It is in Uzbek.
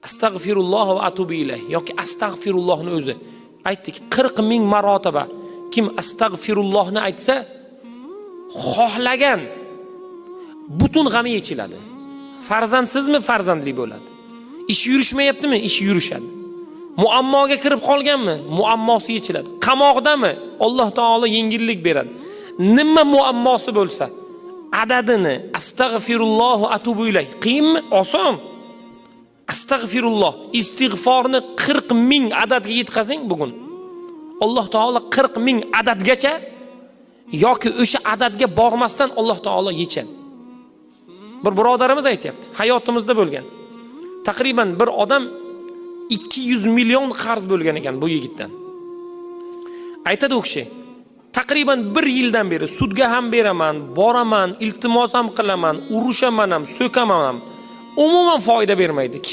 astag'firulloh va atubu ilayh yoki astag'firullohni o'zi. Aytdik 40 ming marotaba kim astag'firullohni aytsa, xohlagan butun g'ami yechiladi. Farzandsizmi farzandli bo'ladi. Ish yurishmayaptimi? Ish yurishadi. Muammoga kirib qolganmi? Muammosi yechiladi. Qamoqdami? Alloh taolo yengillik beradi. Nima muammosi bo'lsa, adadini astag'firulloh va atubu ilayh qiyinmi? Oson. Astag'firulloh, istig'forni 40 ming adadga yetkazing bugun. Alloh taolo 40 ming adadgacha yoki o'sha adadga bormasdan Alloh taolo yechadi. Bir birodarimiz aytayapti, hayotimizda bo'lgan. Taqriban bir odam 200 million qarz bo'lgan ekan bu yigitdan. Aytadi u kishi, taqriban 1 yildan beri sudga ham beraman, boraman, iltimos ham qilaman, urushaman ham, so'kaman ham. Umuman foyda bermaydi.